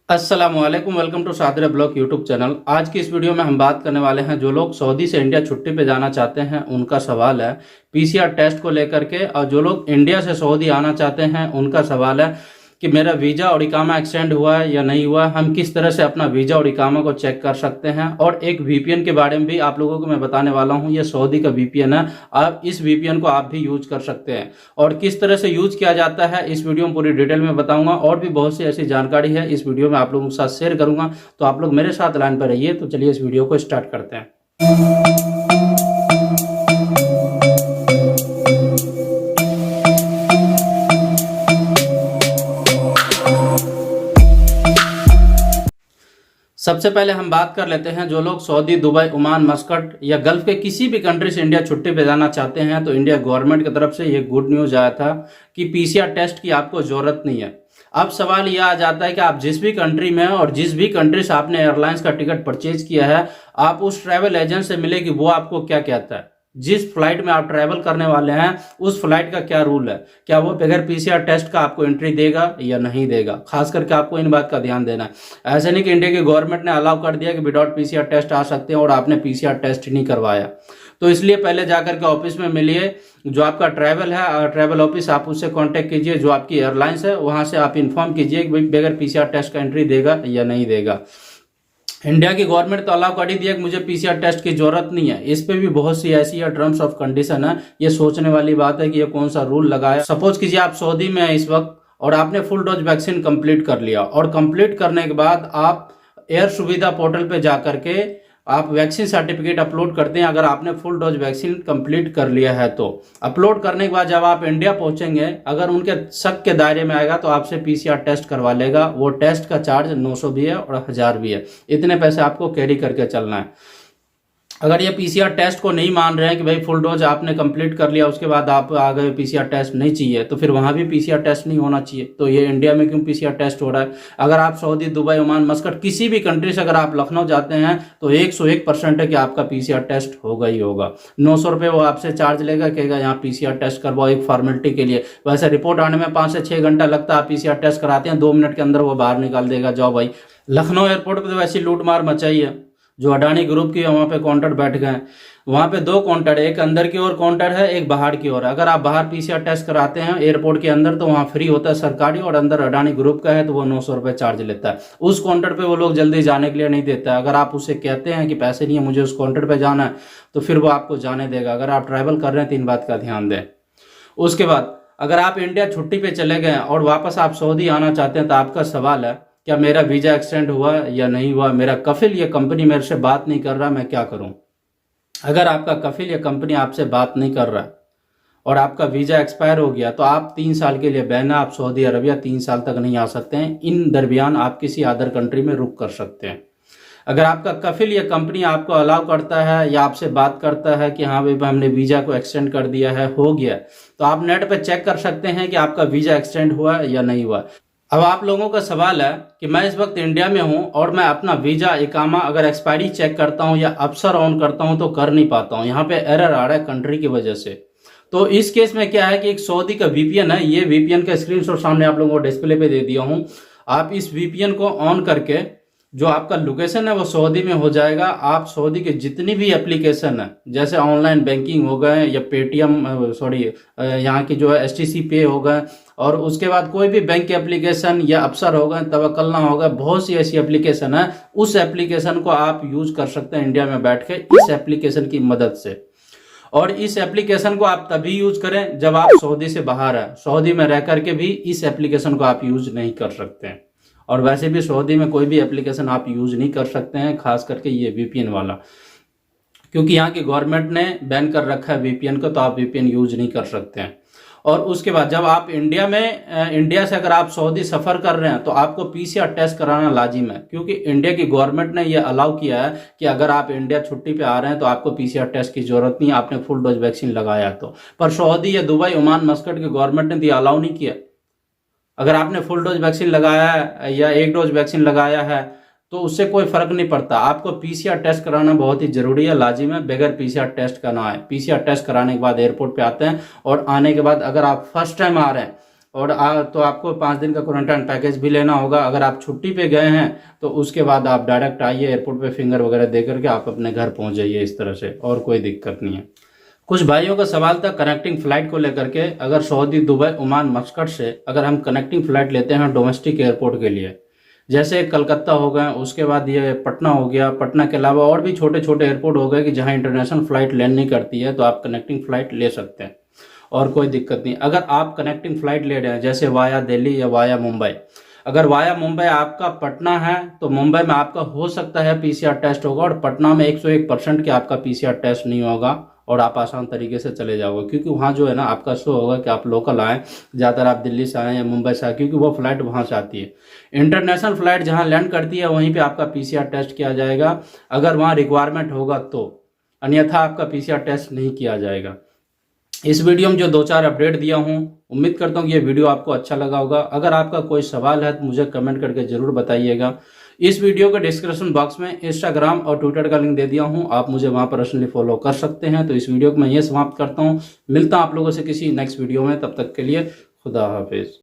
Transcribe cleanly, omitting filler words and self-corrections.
अस्सलामुअलैकुम, welcome to सादरे blog YouTube channel. आज की इस वीडियो में हम बात करने वाले हैं जो लोग सऊदी से इंडिया छुट्टी पे जाना चाहते हैं उनका सवाल है पीसीआर टेस्ट को लेकर के, और जो लोग इंडिया से सऊदी आना चाहते हैं उनका सवाल है कि मेरा वीज़ा और इकामा एक्सटेंड हुआ है या नहीं हुआ, हम किस तरह से अपना वीज़ा और इकामा को चेक कर सकते हैं। और एक वीपीएन के बारे में भी आप लोगों को मैं बताने वाला हूं। ये सऊदी का वीपीएन है, आप इस वीपीएन को आप भी यूज कर सकते हैं और किस तरह से यूज किया जाता है इस वीडियो में पूरी डिटेल में बताऊंगा। और भी बहुत सी ऐसी जानकारी है इस वीडियो में आप लोगों के साथ शेयर करूंगा, तो आप लोग मेरे साथ लाइन पर रहिए। तो चलिए इस वीडियो को स्टार्ट करते हैं। सबसे पहले हम बात कर लेते हैं जो लोग सऊदी, दुबई, ओमान, मस्कट या गल्फ के किसी भी कंट्री से इंडिया छुट्टी पे जाना चाहते हैं, तो इंडिया गवर्नमेंट की तरफ से ये गुड न्यूज आया था कि पीसीआर टेस्ट की आपको जरूरत नहीं है। अब सवाल यह आ जाता है कि आप जिस भी कंट्री में हैं और जिस भी कंट्री से आपने एयरलाइंस का टिकट परचेज किया है, आप उस ट्रैवल एजेंट से मिले कि वो आपको क्या कहता है। जिस फ्लाइट में आप ट्रैवल करने वाले हैं उस फ्लाइट का क्या रूल है, क्या वो बगैर पीसीआर टेस्ट का आपको एंट्री देगा या नहीं देगा। खास करके आपको इन बात का ध्यान देना है। ऐसे नहीं कि इंडिया की गवर्नमेंट ने अलाउ कर दिया कि विदाउट पीसीआर टेस्ट आ सकते हैं और आपने पीसीआर टेस्ट नहीं करवाया। तो इसलिए पहले जाकर के ऑफिस में मिलिए, जो आपका ट्रैवल है ट्रैवल ऑफिस, आप उससे कांटेक्ट कीजिए। जो आपकी एयरलाइंस है वहां से आप इन्फॉर्म कीजिए कि बगैर पीसीआर टेस्ट का एंट्री देगा या नहीं देगा। इंडिया की गवर्नमेंट तो अलाउ कर ही दिया कि मुझे पीसीआर टेस्ट की जरूरत नहीं है। इस पे भी बहुत सी ऐसी टर्म्स ऑफ कंडीशन है। ये सोचने वाली बात है कि ये कौन सा रूल लगाया। सपोज कीजिए आप सऊदी में हैं इस वक्त और आपने फुल डोज वैक्सीन कंप्लीट कर लिया, और कंप्लीट करने के बाद आप एयर सुविधा पोर्टल पे जाकर के आप वैक्सीन सर्टिफिकेट अपलोड करते हैं। अगर आपने फुल डोज वैक्सीन कंप्लीट कर लिया है तो अपलोड करने के बाद जब आप इंडिया पहुंचेंगे, अगर उनके शक के दायरे में आएगा तो आपसे पीसीआर टेस्ट करवा लेगा। वो टेस्ट का चार्ज 900 भी है और 1000 भी है। इतने पैसे आपको कैरी करके चलना है। अगर ये पीसीआर टेस्ट को नहीं मान रहे हैं कि भाई फुल डोज आपने कंप्लीट कर लिया उसके बाद आप आ गए, पीसीआर टेस्ट नहीं चाहिए, तो फिर वहां भी पीसीआर टेस्ट नहीं होना चाहिए। तो ये इंडिया में क्यों पीसीआर टेस्ट हो रहा है। अगर आप सऊदी, दुबई, ओमान, मस्कट किसी भी कंट्री से अगर आप लखनऊ जाते हैं तो 101% है कि आपका पीसीआर टेस्ट होगा ही होगा। 900 रुपये वो आपसे चार्ज लेगा, कहेगा यहाँ पीसीआर टेस्ट करवाओ एक फॉर्मेलिटी के लिए। वैसे रिपोर्ट आने में 5 से 6 घंटा लगता है। आप पीसीआर टेस्ट कराते हैं 2 मिनट के अंदर वो बाहर निकाल देगा, जाओ भाई। लखनऊ एयरपोर्ट पर तो वैसी लूट मार मचाई है। जो अडानी ग्रुप की वहां पे काउंटर बैठ गए। वहां पे 2 काउंटर है, एक अंदर की ओर काउंटर है, एक बाहर की ओर। अगर आप बाहर पीसीआर टेस्ट कराते हैं एयरपोर्ट के अंदर तो वहां फ्री होता है सरकारी, और अंदर अडानी ग्रुप का है तो वो 900 रुपये चार्ज लेता है। उस काउंटर पे वो लोग जल्दी जाने के लिए नहीं देता है। अगर आप उसे कहते हैं कि पैसे नहीं है मुझे उस काउंटर पे जाना है, तो फिर वो आपको जाने देगा। अगर आप ट्रैवल कर रहे हैं तो इन बात का ध्यान दें। उसके बाद अगर आप इंडिया छुट्टी पे चले गए और वापस आप सऊदी आना चाहते हैं, तो आपका सवाल है क्या मेरा वीजा एक्सटेंड हुआ या नहीं हुआ, मेरा कफिल या कंपनी मेरे से बात नहीं कर रहा, मैं क्या करूं। अगर आपका कफिल या कंपनी आपसे बात नहीं कर रहा और आपका वीजा एक्सपायर हो गया, तो आप 3 साल के लिए बैन है। आप सऊदी अरबिया 3 साल तक नहीं आ सकते हैं। इन दरमियान आप किसी अदर कंट्री में रुक कर सकते हैं। अगर आपका कफिल या कंपनी आपको अलाउ करता है या आपसे बात करता है कि हाँ भाई हमने वीजा को एक्सटेंड कर दिया है, हो गया, तो आप नेट पे चेक कर सकते हैं कि आपका वीजा एक्सटेंड हुआ या नहीं हुआ। अब आप लोगों का सवाल है कि मैं इस वक्त इंडिया में हूं और मैं अपना वीजा, इकामा अगर एक्सपायरी चेक करता हूं या अफसर ऑन करता हूं तो कर नहीं पाता हूं, यहाँ पे एरर आ रहा है कंट्री की वजह से। तो इस केस में क्या है कि एक सऊदी का वीपीएन है, ये वीपीएन का स्क्रीनशॉट सामने आप लोगों को डिस्प्ले पे दे दिया हूं। आप इस वीपीएन को ऑन करके जो आपका लोकेशन है वो सऊदी में हो जाएगा। आप सऊदी के जितनी भी एप्लीकेशन है, जैसे ऑनलाइन बैंकिंग हो गए या पेटीएम, यहाँ की जो है एसटीसी पे हो गए, और उसके बाद कोई भी बैंक की एप्लीकेशन या अफसर हो गए, तवक्कलना हो गए, बहुत सी ऐसी एप्लीकेशन है। उस एप्लीकेशन को आप यूज कर सकते हैं इंडिया में बैठ के इस एप्लीकेशन की मदद से। और इस एप्लीकेशन को आप तभी यूज करें जब आप सऊदी से बाहर है। सऊदी में रह करके भी इस एप्लीकेशन को आप यूज नहीं कर सकते हैं, और वैसे भी सऊदी में कोई भी एप्लीकेशन आप यूज नहीं कर सकते हैं, खास करके ये वीपीएन वाला, क्योंकि यहाँ की गवर्नमेंट ने बैन कर रखा है वीपीएन को, तो आप वीपीएन यूज नहीं कर सकते हैं। और उसके बाद जब आप इंडिया से अगर आप सऊदी सफर कर रहे हैं तो आपको पीसीआर टेस्ट कराना लाजिम है, क्योंकि इंडिया की गवर्नमेंट ने यह अलाउ किया है कि अगर आप इंडिया छुट्टी पे आ रहे हैं तो आपको पीसीआर टेस्ट की जरूरत नहीं, आपने फुल डोज वैक्सीन लगाया तो। पर सऊदी या दुबई, ओमान, मस्कट की गवर्नमेंट ने तो अलाउ नहीं किया। अगर आपने फुल डोज वैक्सीन लगाया है या 1 डोज वैक्सीन लगाया है तो उससे कोई फर्क नहीं पड़ता। आपको पीसीआर टेस्ट कराना बहुत ही जरूरी है, लाजिम है। बगैर पीसीआर टेस्ट का ना है। पीसीआर टेस्ट कराने के बाद एयरपोर्ट पे आते हैं, और आने के बाद अगर आप फर्स्ट टाइम आ रहे हैं और तो आपको 5 दिन का क्वारंटाइन पैकेज भी लेना होगा। अगर आप छुट्टी पे गए हैं तो उसके बाद आप डायरेक्ट आइए एयरपोर्ट पे, फिंगर वगैरह दे करके आप अपने घर पहुंच जाइए इस तरह से, और कोई दिक्कत नहीं है। कुछ भाइयों का सवाल था कनेक्टिंग फ्लाइट को लेकर के। अगर सऊदी, दुबई, ओमान, मस्कट से अगर हम कनेक्टिंग फ्लाइट लेते हैं डोमेस्टिक एयरपोर्ट के लिए, जैसे कलकत्ता हो गए, उसके बाद ये पटना हो गया, पटना के अलावा और भी छोटे छोटे एयरपोर्ट हो गए कि जहां इंटरनेशनल फ्लाइट लैंड नहीं करती है, तो आप कनेक्टिंग फ्लाइट ले सकते हैं और कोई दिक्कत नहीं। अगर आप कनेक्टिंग फ्लाइट ले रहे हैं जैसे वाया दिल्ली या वाया मुंबई, अगर वाया मुंबई आपका पटना है तो मुंबई में आपका हो सकता है पीसीआर टेस्ट होगा, और पटना में 101% के आपका पीसीआर टेस्ट नहीं होगा और आप आसान तरीके से चले जाओगे, क्योंकि वहाँ जो है ना आपका शो होगा कि आप लोकल आए, ज़्यादातर आप दिल्ली से आए या मुंबई से आए, क्योंकि वो फ्लाइट वहाँ से आती है। इंटरनेशनल फ्लाइट जहाँ लैंड करती है वहीं पे आपका पीसीआर टेस्ट किया जाएगा, अगर वहाँ रिक्वायरमेंट होगा तो, अन्यथा आपका पीसीआर टेस्ट नहीं किया जाएगा। इस वीडियो में जो 2-4 अपडेट दिया हूँ, उम्मीद करता हूँ कि ये वीडियो आपको अच्छा लगा होगा। अगर आपका कोई सवाल है तो मुझे कमेंट करके जरूर बताइएगा। इस वीडियो के डिस्क्रिप्शन बॉक्स में इंस्टाग्राम और ट्विटर का लिंक दे दिया हूँ, आप मुझे वहाँ पर्सनली फॉलो कर सकते हैं। तो इस वीडियो को मैं ये समाप्त करता हूँ, मिलता हूँ आप लोगों से किसी नेक्स्ट वीडियो में, तब तक के लिए खुदा हाफिज।